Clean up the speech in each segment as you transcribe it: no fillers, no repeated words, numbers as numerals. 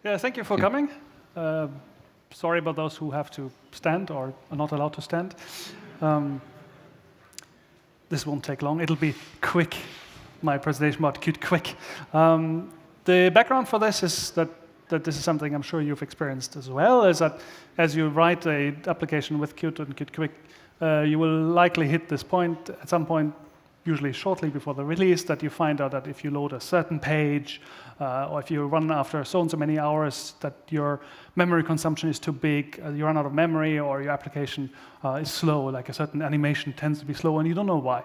Yeah, thank you for coming. Sorry about those who have to stand or are not allowed to stand. This won't take long. It'll be quick, my presentation about QtQuick. The background for this is that this is something I'm sure you've experienced as well, is that as you write an application with Qt and QtQuick, you will likely hit this point at some point, usually shortly before the release, that you find out that if you load a certain page, or if you run after so and so many hours, that your memory consumption is too big, you run out of memory, or your application is slow, like a certain animation tends to be slow, and you don't know why.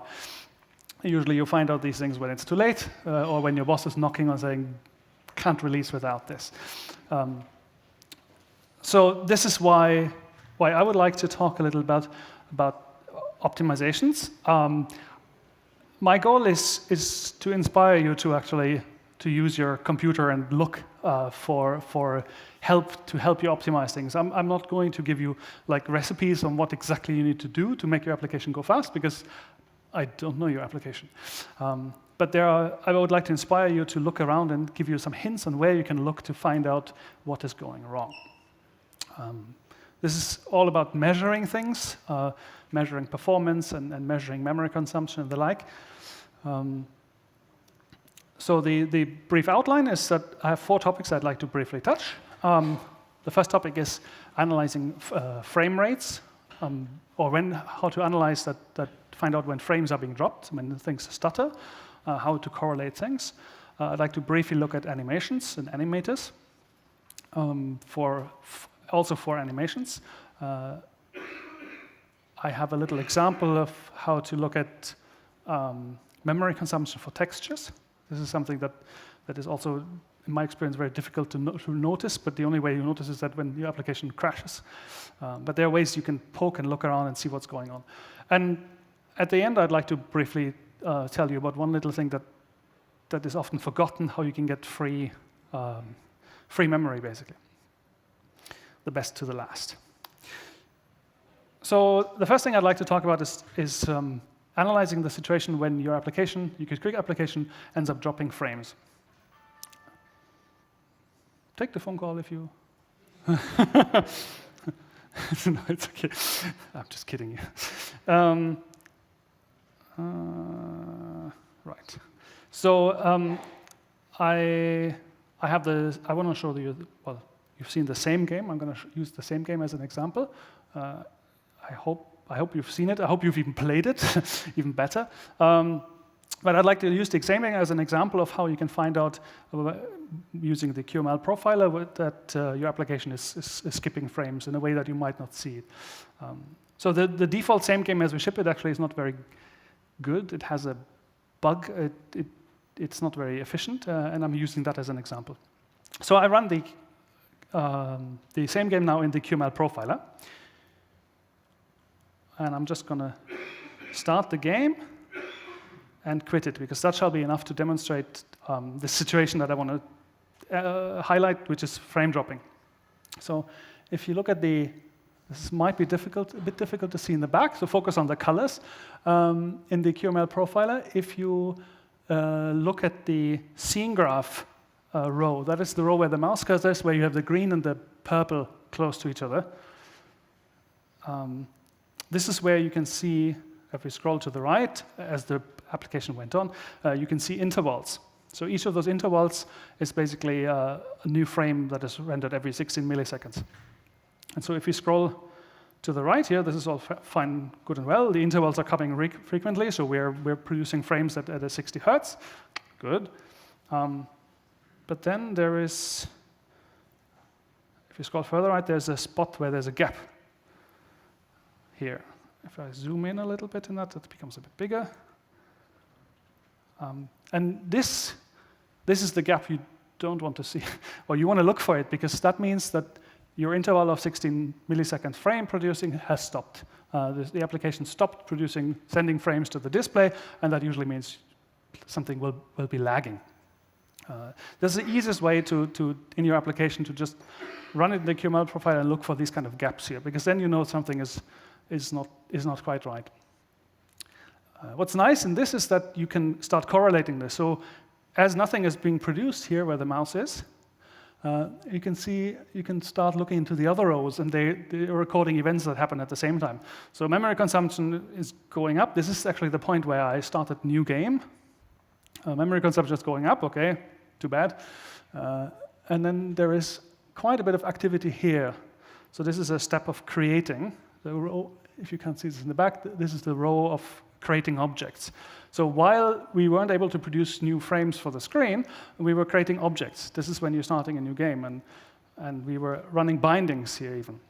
Usually you find out these things when it's too late, or when your boss is knocking on saying, can't release without this. So this is why I would like to talk a little about optimizations. My goal is to inspire you to actually to use your computer and look for help to help you optimize things. I'm not going to give you like recipes on what exactly you need to do to make your application go fast, because I don't know your application. But I would like to inspire you to look around and give you some hints on where you can look to find out what is going wrong. This is all about measuring things, measuring performance and measuring memory consumption and the like. So the brief outline is that I have 4 topics I'd like to briefly touch. The first topic is analyzing frame rates, or how to analyze find out when frames are being dropped, when things stutter, how to correlate things. I'd like to briefly look at animations and animators, also for animations. I have a little example of how to look at memory consumption for textures. This is something that is also, in my experience, very difficult to notice, but the only way you notice is that when your application crashes. But there are ways you can poke and look around and see what's going on. And at the end, I'd like to briefly tell you about one little thing that is often forgotten, how you can get free memory, basically. The best to the last. So the first thing I'd like to talk about is analyzing the situation when your application, your QtQuick application, ends up dropping frames. Take the phone call if you... No, it's okay. I'm just kidding you. Right. So I want to show you, well, you've seen the same game. I'm going to use the same game as an example. I hope you've seen it. I hope you've even played it, even better. But I'd like to use the same game as an example of how you can find out, using the QML profiler, that your application is skipping frames in a way that you might not see it. So the default same game as we ship it actually is not very good. It has a bug. It's not very efficient, and I'm using that as an example. So I run the same game now in the QML profiler. And I'm just going to start the game and quit it, because that shall be enough to demonstrate the situation that I want to highlight, which is frame dropping. So if you look at this might be a bit difficult to see in the back, so focus on the colors. In the QML profiler, if you look at the scene graph row, that is the row where the mouse cursor is, where you have the green and the purple close to each other. This is where you can see, if we scroll to the right, as the application went on, you can see intervals. So each of those intervals is basically a new frame that is rendered every 16 milliseconds. And so if we scroll to the right here, this is all fine, good and well. The intervals are coming frequently, so we're producing frames at a 60 hertz. Good. But then there is, if you scroll further right, there's a spot where there's a gap. Here. If I zoom in a little bit in that, it becomes a bit bigger. And this is the gap you don't want to see, or you want to look for it, because that means that your interval of 16 millisecond frame producing has stopped. The application stopped sending frames to the display, and that usually means something will be lagging. This is the easiest way in your application to just run it in the QML profiler and look for these kind of gaps here, because then you know something is not quite right. What's nice in this is that you can start correlating this. So as nothing is being produced here where the mouse is, you can see, you can start looking into the other rows, and they're recording events that happen at the same time. So memory consumption is going up. This is actually the point where I started new game. Memory consumption is going up, okay, too bad. And then there is quite a bit of activity here. So this is a step of creating. The row, if you can't see this in the back, this is the row of creating objects. So while we weren't able to produce new frames for the screen, we were creating objects. This is when you're starting a new game, and we were running bindings here even.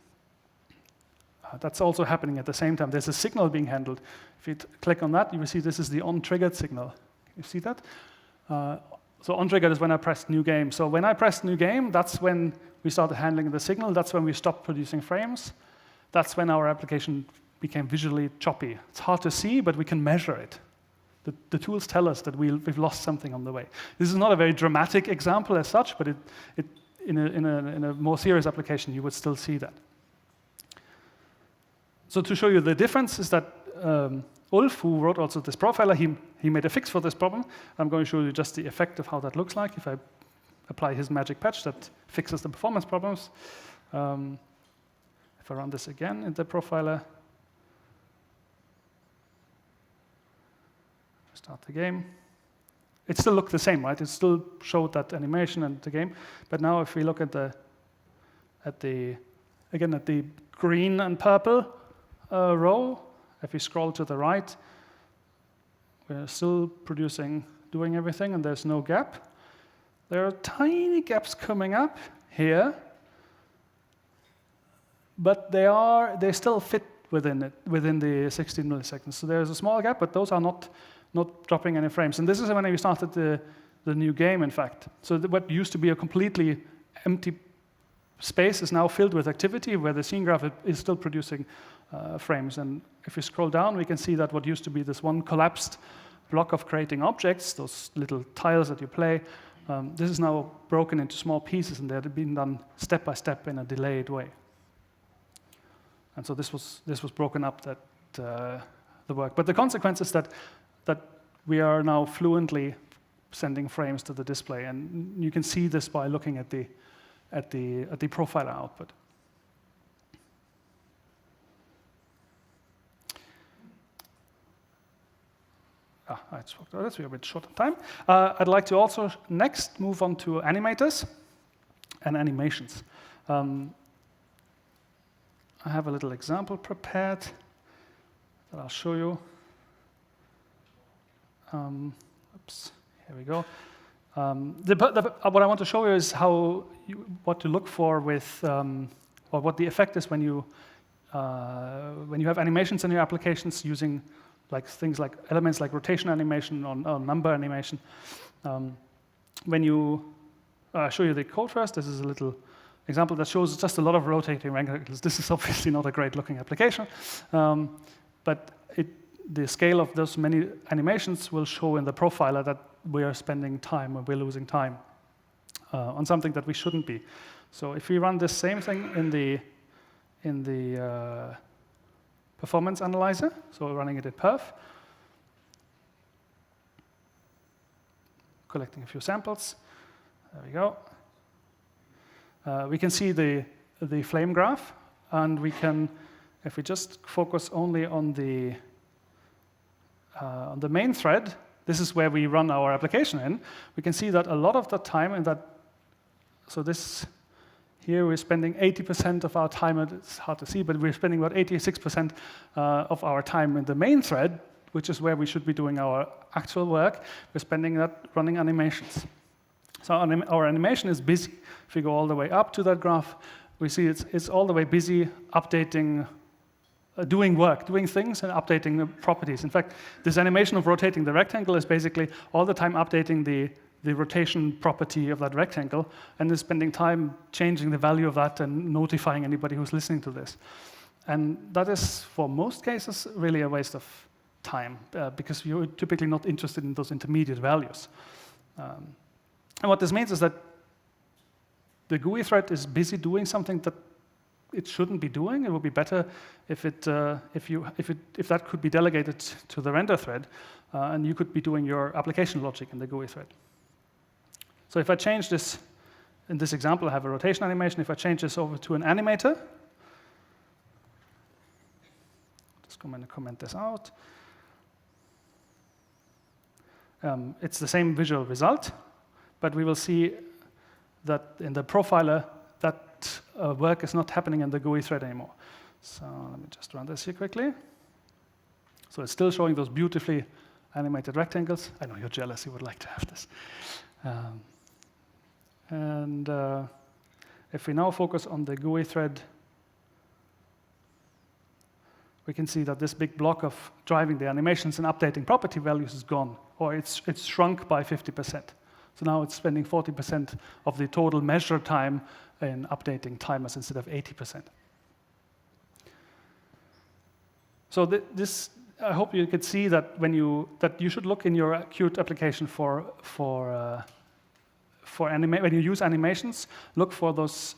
That's also happening at the same time. There's a signal being handled. If you click on that, you will see this is the on-triggered signal. You see that? So on-triggered is when I pressed new game. So when I pressed new game, that's when we started handling the signal. That's when we stopped producing frames. That's when our application became visually choppy. It's hard to see, but we can measure it. The tools tell us that we've lost something on the way. This is not a very dramatic example as such, but in a more serious application, you would still see that. So to show you the difference is that Ulf, who wrote also this profiler, he made a fix for this problem. I'm going to show you just the effect of how that looks like if I apply his magic patch that fixes the performance problems. If I run this again in the profiler, start the game. It still looked the same, right? It still showed that animation and the game. But now if we look at the green and purple row, if we scroll to the right, we're still doing everything, and there's no gap. There are tiny gaps coming up here, but they still fit within the 16 milliseconds. So there's a small gap, but those are not dropping any frames. And this is when we started the new game, in fact. So what used to be a completely empty space is now filled with activity, where the scene graph is still producing frames. And if we scroll down, we can see that what used to be this one collapsed block of creating objects, those little tiles that you play, this is now broken into small pieces, and they're being done step by step in a delayed way. And so this was broken up, the work. But the consequence is that we are now fluently sending frames to the display, and you can see this by looking at the profiler output. I spoke about this. We're a bit short on time. I'd like to also next move on to animators and animations. I have a little example prepared that I'll show you. Oops, here we go. What I want to show you is what to look for with, or what the effect is when you have animations in your applications using things like elements like rotation animation or number animation. When you show you the code first, this is a little example that shows just a lot of rotating rectangles. This is obviously not a great looking application, but the scale of those many animations will show in the profiler that we are spending time or we're losing time on something that we shouldn't be. So if we run this same thing in the performance analyzer, so we're running it in perf, collecting a few samples. There we go. We can see the flame graph, and we can, if we just focus only on the main thread, this is where we run our application in, we can see that a lot of the time in that, so this, here we're spending 80% of our time, it's hard to see, but we're spending about 86% of our time in the main thread, which is where we should be doing our actual work. We're spending that running animations. So our animation is busy. If we go all the way up to that graph, we see it's all the way busy updating, doing work, doing things and updating the properties. In fact, this animation of rotating the rectangle is basically all the time updating the rotation property of that rectangle, and is spending time changing the value of that and notifying anybody who's listening to this. And that is, for most cases, really a waste of time, because you're typically not interested in those intermediate values. And what this means is that the GUI thread is busy doing something that it shouldn't be doing. It would be better if that could be delegated to the render thread, and you could be doing your application logic in the GUI thread. So if I change this in this example, I have a rotation animation. If I change this over to an animator, just going to comment this out. It's the same visual result, but we will see that in the profiler, that work is not happening in the GUI thread anymore. So let me just run this here quickly. So it's still showing those beautifully animated rectangles. I know you're jealous, you would like to have this. If we now focus on the GUI thread, we can see that this big block of driving the animations and updating property values is gone, or it's shrunk by 50%. So now it's spending 40% of the total measure time in updating timers instead of 80%. So this, I hope you could see that when you should look in your Qt application when you use animations, look for those.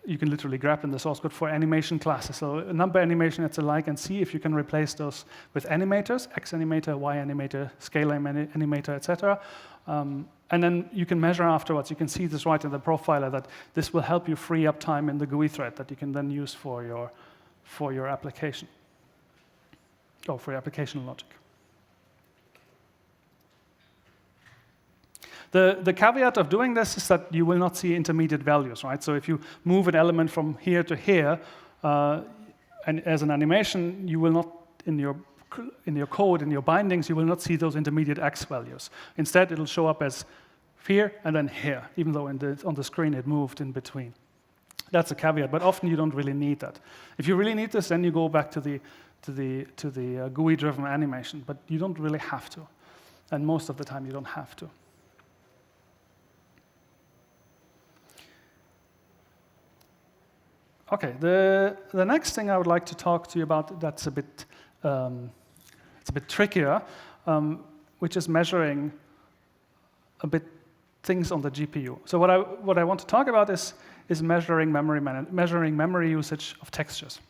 You can literally grab in the source code for animation classes. So a number animation that's alike, and see if you can replace those with animators, X animator, Y animator, scale animator, etc. And then you can measure afterwards. You can see this right in the profiler that this will help you free up time in the GUI thread that you can then use for your application, or for your application logic. The caveat of doing this is that you will not see intermediate values, right? So if you move an element from here to here, and as an animation, you will not, in your code, in your bindings, you will not see those intermediate X values. Instead, it'll show up as here and then here, even though on the screen it moved in between. That's a caveat, but often you don't really need that. If you really need this, then you go back to the GUI-driven animation, but you don't really have to. And most of the time, you don't have to. Okay, the next thing I would like to talk to you about that's a bit trickier, which is measuring a bit things on the GPU. So what I want to talk about is measuring memory usage of textures,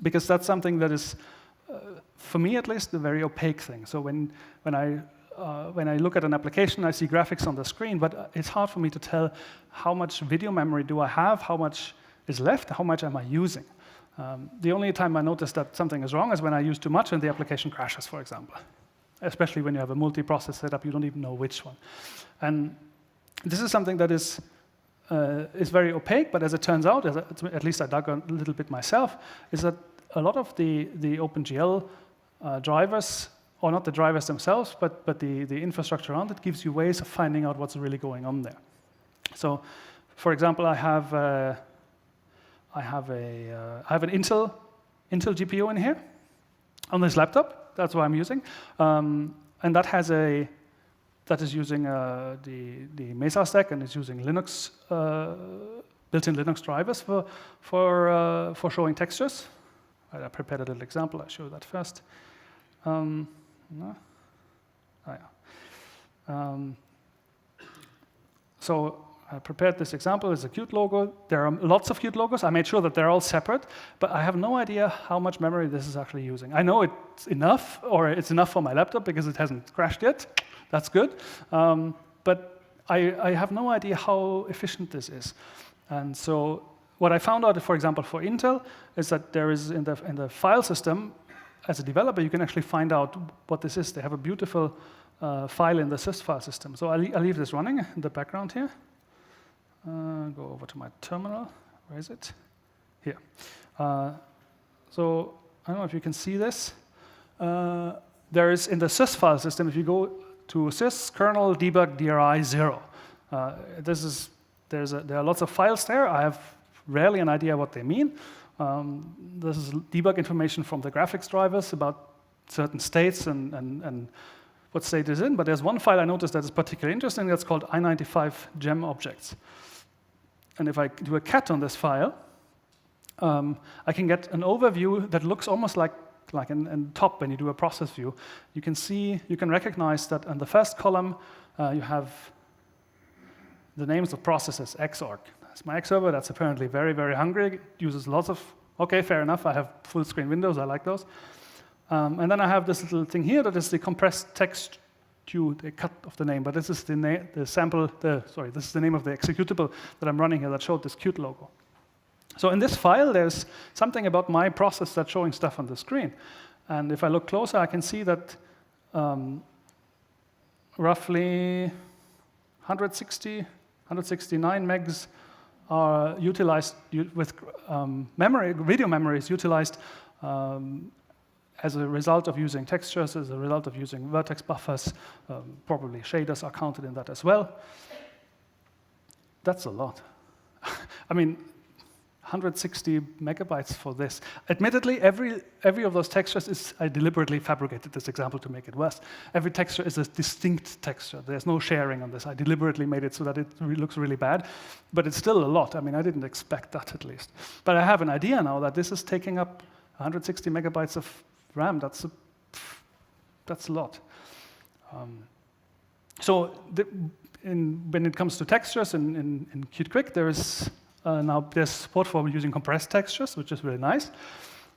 because that's something that is, for me at least, a very opaque thing. So when I look at an application, I see graphics on the screen, but it's hard for me to tell how much video memory do I have, how much is left, how much am I using. The only time I notice that something is wrong is when I use too much and the application crashes, for example. Especially when you have a multi-process setup, you don't even know which one. And this is something that is very opaque, but as it turns out, at least I dug a little bit myself, is that a lot of the OpenGL drivers, or not the drivers themselves, but the infrastructure around it, gives you ways of finding out what's really going on there. So, for example, I have an Intel GPU in here on this laptop. That's what I'm using, and that is using the Mesa stack, and it's using Linux built-in Linux drivers for showing textures. I prepared a little example. I'll show that first. So I prepared this example as a Qt logo. There are lots of Qt logos. I made sure that they're all separate, but I have no idea how much memory this is actually using. I know it's enough, or it's enough for my laptop because it hasn't crashed yet. That's good. But I have no idea how efficient this is. And so what I found out, for example, for Intel, is that there is in the file system, as a developer, you can actually find out what this is. They have a beautiful file in the sys file system. So I'll leave this running in the background here. Go over to my terminal. Where is it? Here. So I don't know if you can see this. There is in the sys file system, if you go to sys kernel debug DRI 0, there are lots of files there. I have rarely an idea what they mean. This is debug information from the graphics drivers about certain states and what state is in. But there's one file I noticed that is particularly interesting. That's called I95 gem objects. And if I do a cat on this file, I can get an overview that looks almost like in top when you do a process view. You can recognize that on the first column you have the names of processes, Xorg. That's my X server. That's apparently very, very hungry. It uses lots of, okay, fair enough. I have full screen windows. I like those. And then I have this little thing here that is the compressed text Q, the cut of the name, but this is the sample, this is the name of the executable that I'm running here that showed this Qt logo. So in this file, there's something about my process that's showing stuff on the screen. And if I look closer, I can see that roughly 169 megs are utilized with memory. Video memory is utilized as a result of using textures, as a result of using vertex buffers. Probably shaders are counted in that as well. That's a lot. I mean, 160 megabytes for this. Admittedly, every of those textures I deliberately fabricated this example to make it worse. Every texture is a distinct texture. There's no sharing on this. I deliberately made it so that it looks really bad, but it's still a lot. I mean, I didn't expect that at least. But I have an idea now that this is taking up 160 megabytes of RAM. That's a lot. When it comes to textures in QtQuick, now there's support for using compressed textures, which is really nice.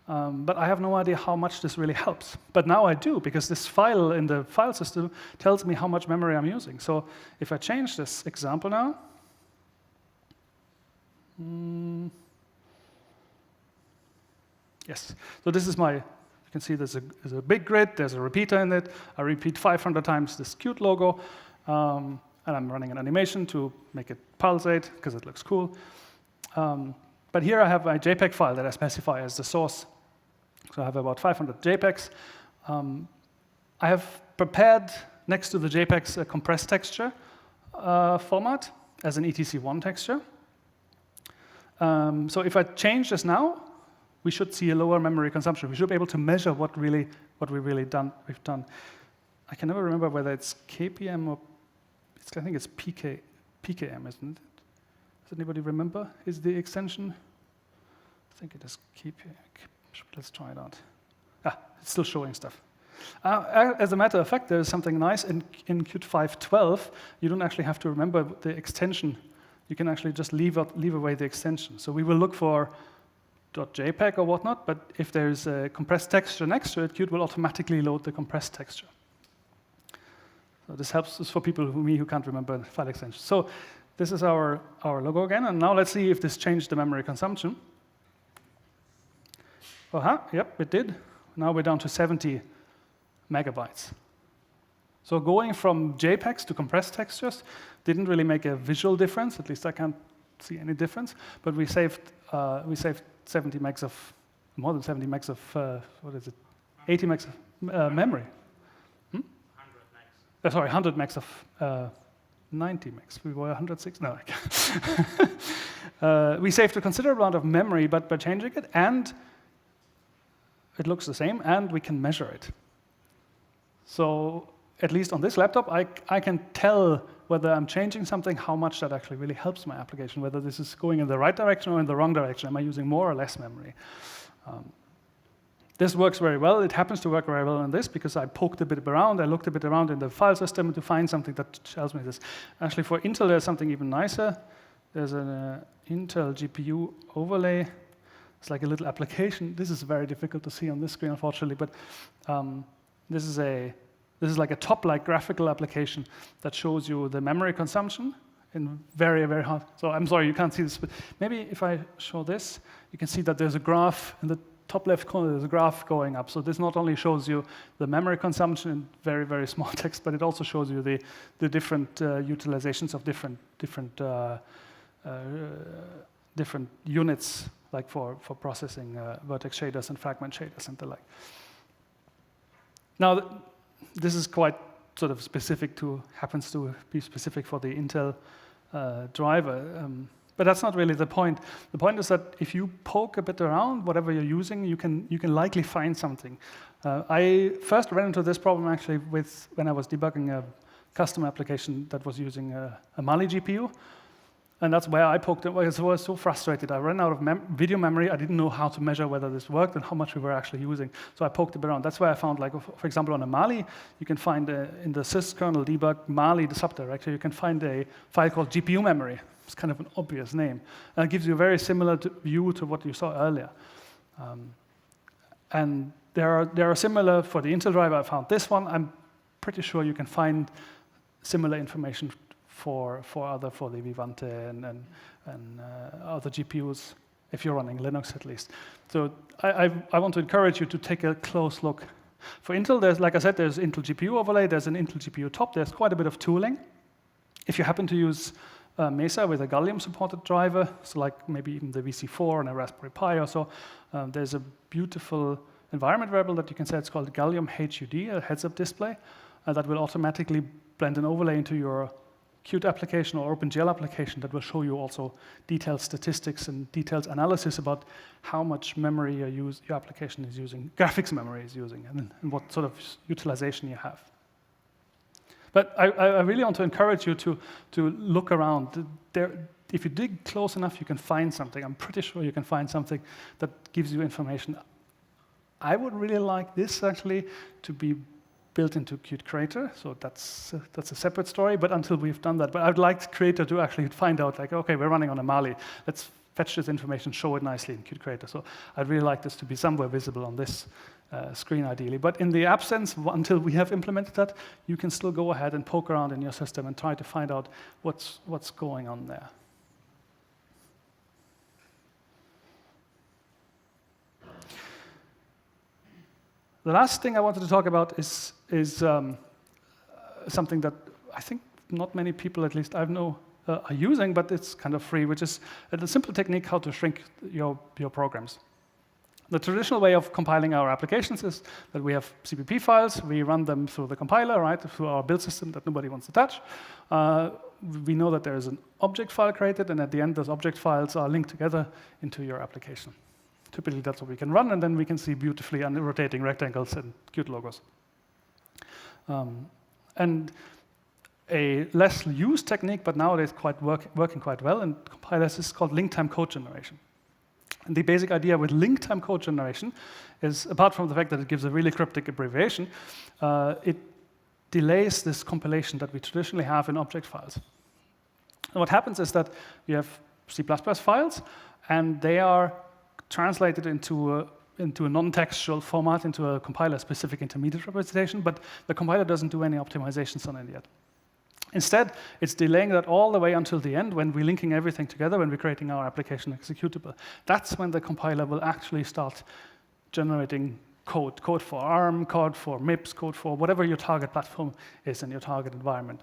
But I have no idea how much this really helps. But now I do, because this file in the file system tells me how much memory I'm using. So if I change this example now, yes. So this is you can see there's a big grid, there's a repeater in it. I repeat 500 times this Qt logo, and I'm running an animation to make it pulsate, because it looks cool. But here I have my JPEG file that I specify as the source. So I have about 500 JPEGs. I have prepared next to the JPEGs a compressed texture format as an etc1 texture. So if I change this now, we should see a lower memory consumption. We should be able to measure what we've done. I can never remember whether it's KPM or I think it's PKM, isn't it? Does anybody remember? Is the extension? I think it is KPM. Let's try it out. It's still showing stuff. As a matter of fact, there is something nice in Qt 5.12. You don't actually have to remember the extension. You can actually just leave away the extension. So we will look for .jpeg or whatnot, but if there's a compressed texture next to it, Qt will automatically load the compressed texture. So this helps us for people who can't remember the file extension. So this is our logo again, and now let's see if this changed the memory consumption. Yep, it did. Now we're down to 70 megabytes. So going from JPEGs to compressed textures didn't really make a visual difference. At least I can't see any difference. But we saved 70 megs of, more than 70 megs of, 80 megs of memory. 100 megs. Sorry, 100 megs of 90 megs. We were 106. No, we saved a considerable amount of memory, but by changing it, and it looks the same, and we can measure it. So at least on this laptop, I can tell whether I'm changing something, how much that actually really helps my application, whether this is going in the right direction or in the wrong direction. Am I using more or less memory? This works very well. It happens to work very well on this because I poked a bit around. I looked a bit around in the file system to find something that tells me this. Actually, for Intel, there's something even nicer. There's an Intel GPU overlay. It's like a little application. This is very difficult to see on this screen, unfortunately, but this is like a top-like graphical application that shows you the memory consumption in very, very hard. So I'm sorry, you can't see this, but maybe if I show this, you can see that there's a graph in the top left corner. There's a graph going up. So this not only shows you the memory consumption in very, very small text, but it also shows you the different utilizations of different units, like for processing vertex shaders and fragment shaders and the like. Now, this is quite sort of specific happens to be specific for the Intel driver. But that's not really the point. The point is that if you poke a bit around, whatever you're using, you can likely find something. I first ran into this problem actually when I was debugging a custom application that was using a Mali GPU. And that's where I poked it. I was so frustrated. I ran out of video memory. I didn't know how to measure whether this worked and how much we were actually using. So I poked it around. That's where I found, like, for example, on a Mali, you can find in the syskernel debug Mali, the subdirectory, you can find a file called GPU memory. It's kind of an obvious name. And it gives you a very similar view to what you saw earlier. And there are similar for the Intel driver. I found this one. I'm pretty sure you can find similar information for the Vivante and other GPUs, if you're running Linux at least. So I want to encourage you to take a close look. For Intel, there's, like I said, there's Intel GPU overlay, there's an Intel GPU top, there's quite a bit of tooling. If you happen to use Mesa with a Gallium-supported driver, so like maybe even the VC4 and a Raspberry Pi or so, there's a beautiful environment variable that you can set. It's called Gallium HUD, a heads-up display, that will automatically blend an overlay into your Qt application or OpenGL application that will show you also detailed statistics and detailed analysis about how much memory your application is using, graphics memory is using, and what sort of utilization you have. But I really want to encourage you to look around. If you dig close enough, you can find something. I'm pretty sure you can find something that gives you information. I would really like this actually to be built into Qt Creator, so that's a separate story, but until we've done that. But I'd like Creator to actually find out, like, okay, we're running on a Mali. Let's fetch this information, show it nicely in Qt Creator. So I'd really like this to be somewhere visible on this screen, ideally. But in the absence, until we have implemented that, you can still go ahead and poke around in your system and try to find out what's going on there. The last thing I wanted to talk about is something that I think not many people, at least I know, are using, but it's kind of free, which is a simple technique how to shrink your programs. The traditional way of compiling our applications is that we have CPP files, we run them through the compiler, right, through our build system that nobody wants to touch. We know that there is an object file created, and at the end, those object files are linked together into your application. Typically, that's what we can run, and then we can see beautifully rotating rectangles and Qt logos. And a less used technique, but nowadays working quite well in compilers, is called link time code generation. And the basic idea with link time code generation is, apart from the fact that it gives a really cryptic abbreviation, it delays this compilation that we traditionally have in object files. And what happens is that you have C++ files, and they are translated into a non-textual format, into a compiler-specific intermediate representation, but the compiler doesn't do any optimizations on it yet. Instead, it's delaying that all the way until the end when we're linking everything together, when we're creating our application executable. That's when the compiler will actually start generating code for ARM, code for MIPS, code for whatever your target platform is in your target environment.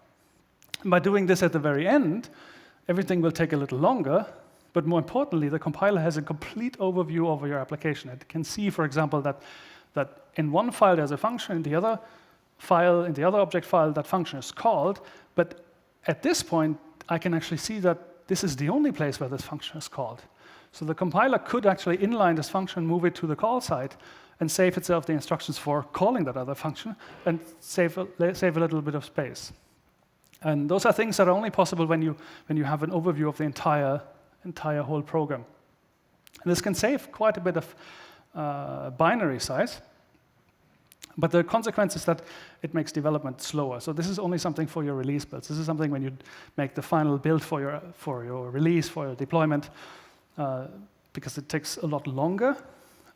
And by doing this at the very end, everything will take a little longer. But more importantly, the compiler has a complete overview over your application. It can see, for example, that in one file there's a function, in the other file, in the other object file, that function is called. But at this point, I can actually see that this is the only place where this function is called. So the compiler could actually inline this function, move it to the call side, and save itself the instructions for calling that other function, and save a little bit of space. And those are things that are only possible when you have an overview of the entire whole program. And this can save quite a bit of binary size, but the consequence is that it makes development slower. So this is only something for your release builds. This is something when you make the final build for your release, for your deployment, because it takes a lot longer.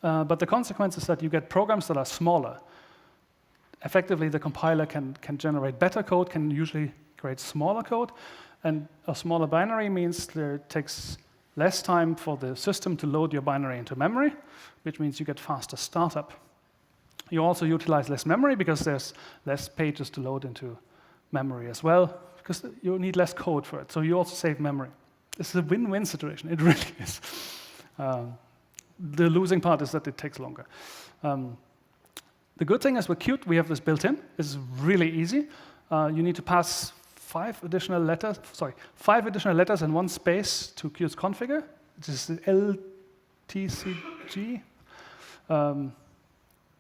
But the consequence is that you get programs that are smaller. Effectively, the compiler can generate better code, can usually create smaller code, and a smaller binary means that it takes less time for the system to load your binary into memory, which means you get faster startup. You also utilize less memory because there's less pages to load into memory as well, because you need less code for it. So you also save memory. This is a win-win situation. It really is. The losing part is that it takes longer. The good thing is with Qt, we have this built in. It's really easy. You need to pass 5 additional letters and 1 space to Qt's configure, which is the LTCG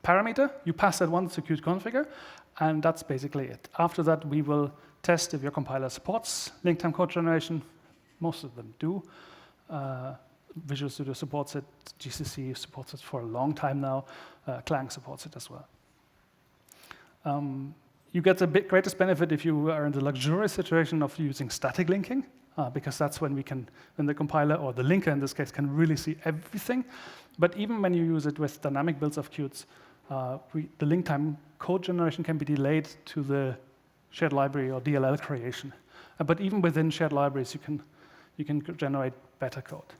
parameter. You pass that once to Qt configure, and that's basically it. After that, we will test if your compiler supports link time code generation. Most of them do. Visual Studio supports it. GCC supports it for a long time now. Clang supports it as well. You get the greatest benefit if you are in the luxurious situation of using static linking, because that's when the compiler, or the linker in this case, can really see everything. But even when you use it with dynamic builds of Qt, the link time code generation can be delayed to the shared library or DLL creation. But even within shared libraries, you can generate better code.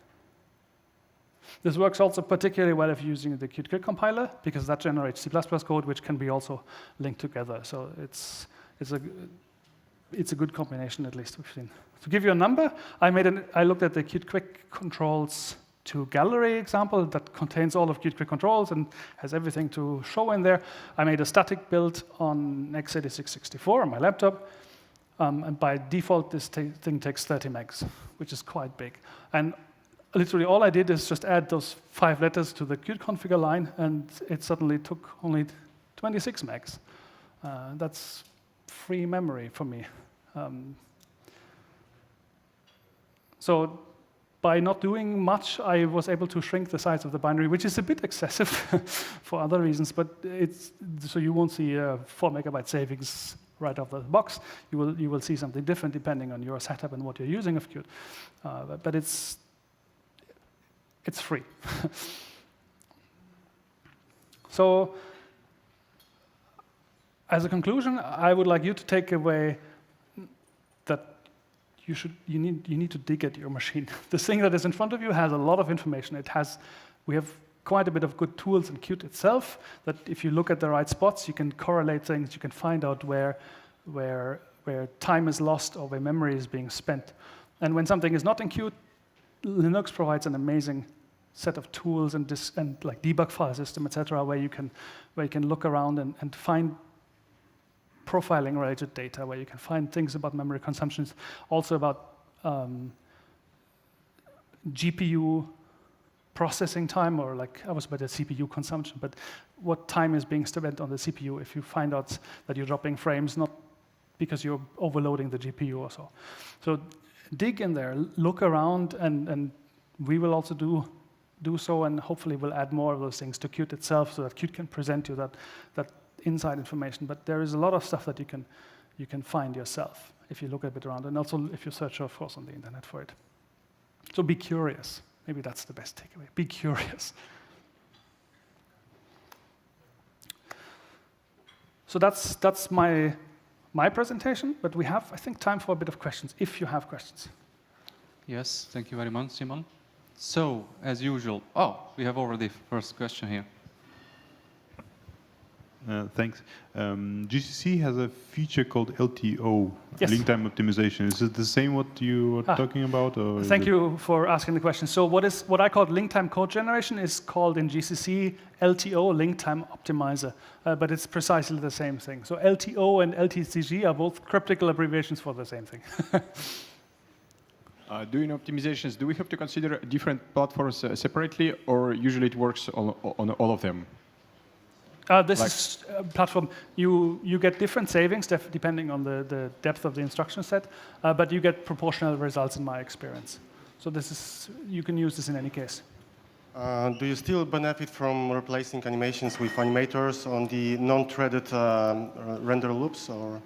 This works also particularly well if you're using the QtQuick compiler, because that generates C++ code, which can be also linked together. So it's a good combination, at least we've seen. To give you a number, I looked at the QtQuick controls to gallery example that contains all of QtQuick controls and has everything to show in there. I made a static build on x86-64 on my laptop, and by default, this thing takes 30 megs, which is quite big. And literally all I did is just add those 5 letters to the qtconfigure line, and it suddenly took only 26 megs. That's free memory for me. So by not doing much, I was able to shrink the size of the binary, which is a bit excessive for other reasons, but so you won't see a 4 megabyte savings right off the box. You will see something different depending on your setup and what you're using of Qt. But it's free. So as a conclusion, I would like you to take away that you need to dig at your machine. The thing that is in front of you has a lot of information. We have quite a bit of good tools in Qt itself, that if you look at the right spots, you can correlate things, you can find out where time is lost or where memory is being spent. And when something is not in Qt, Linux provides an amazing set of tools and like debug file system, etc., where you can look around and find profiling related data, where you can find things about memory consumptions, also about GPU processing time, or like I was about the CPU consumption, but what time is being spent on the CPU if you find out that you're dropping frames, not because you're overloading the GPU or so. So dig in there, look around, and we will also do so, and hopefully we'll add more of those things to Qt itself so that Qt can present you that inside information. But there is a lot of stuff that you can find yourself if you look a bit around, and also if you search, of course, on the internet for it. So be curious. Maybe that's the best takeaway. Be curious. So that's my presentation, but we have, I think, time for a bit of questions, if you have questions. Yes, thank you very much, Simon. So, as usual, we have already first question here. Thanks. GCC has a feature called LTO, yes. link time optimization. Is it the same what you were talking about? Or thank you for asking the question. So what I call link time code generation is called in GCC LTO, link time optimizer, but it's precisely the same thing. So LTO and LTCG are both cryptical abbreviations for the same thing. Doing optimizations, do we have to consider different platforms separately, or usually it works on all of them? This is a platform. You get different savings depending on the depth of the instruction set, but you get proportional results in my experience. So you can use this in any case. Do you still benefit from replacing animations with animators on the non-threaded render loops, or?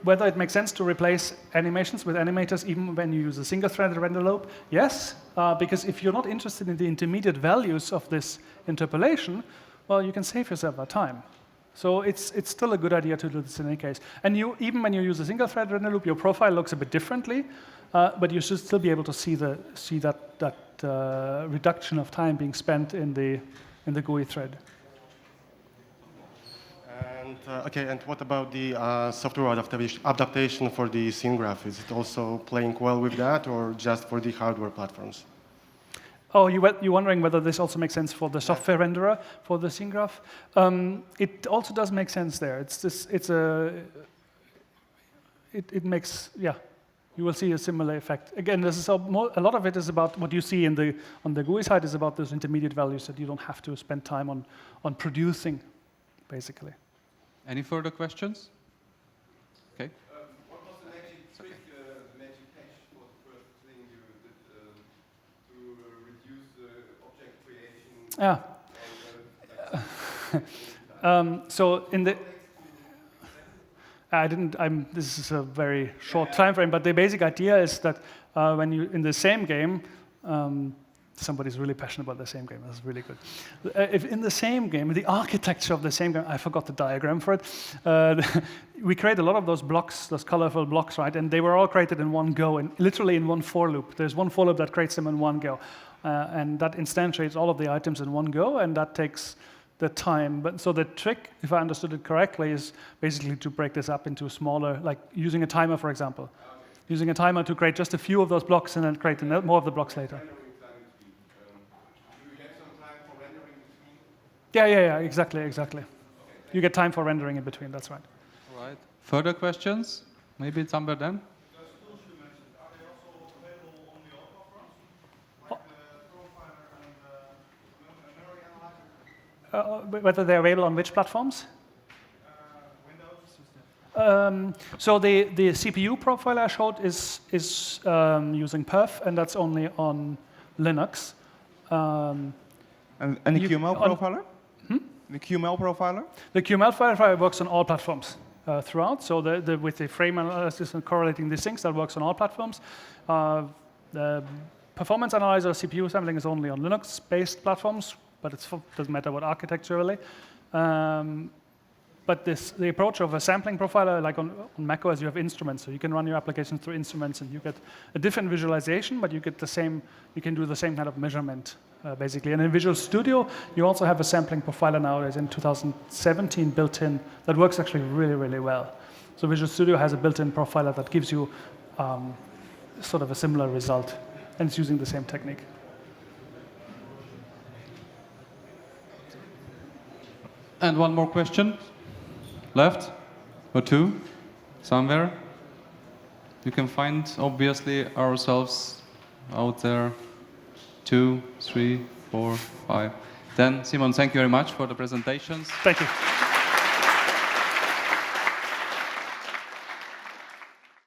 Whether it makes sense to replace animations with animators even when you use a single-threaded render loop, yes, because if you're not interested in the intermediate values of this interpolation, well, you can save yourself that time. So it's still a good idea to do this in any case. And even when you use a single-threaded render loop, your profile looks a bit differently, but you should still be able to see that reduction of time being spent in the GUI thread. And what about the software adaptation for the scene graph? Is it also playing well with that, or just for the hardware platforms? Oh, you're wondering whether this also makes sense for the software renderer for the scene graph? It also does make sense there. It makes, yeah. You will see a similar effect. Again, a lot of it is about what you see on the GUI side is about those intermediate values that you don't have to spend time on producing, basically. Any further questions? Okay. What was the magic trick, the magic hash for the first thing you did to reduce the object creation? So in the, this is a very short time frame, but the basic idea is that when you in the same game, Somebody's really passionate about the same game. That's really good. If in the same game, the architecture of the same game, I forgot the diagram for it. We create a lot of those blocks, those colorful blocks, right? And they were all created in one go, and literally in one for loop. There's one for loop that creates them in one go, and that instantiates all of the items in one go, and that takes the time. But so the trick, if I understood it correctly, is basically to break this up into smaller, like using a timer, for example. Using a timer to create just a few of those blocks and then create more of the blocks later. Yeah, exactly. You get time for rendering in between, that's right. All right. Further questions? Maybe it's somewhere then? Those tools you mentioned, are they also available on the all platforms? Like the profiler and the memory analyzer? Whether they're available on which platforms? Windows? So the CPU profiler I showed is using perf, and that's only on Linux. And the QML profiler? The QML profiler? The QML profiler works on all platforms throughout. So with the frame analysis and correlating these things, that works on all platforms. The performance analyzer, CPU sampling, is only on Linux-based platforms, but it doesn't matter what architecture really. But the approach of a sampling profiler, like on macOS, you have instruments, so you can run your applications through instruments, and you get a different visualization, but you get the same. You can do the same kind of measurement, basically. And in Visual Studio, you also have a sampling profiler nowadays in 2017 built in that works actually really, really well. So Visual Studio has a built-in profiler that gives you sort of a similar result, and it's using the same technique. And one more question. Left or two, somewhere. You can find, obviously, ourselves out there. 2, 3, 4, 5. Then, Simon, thank you very much for the presentations. Thank you.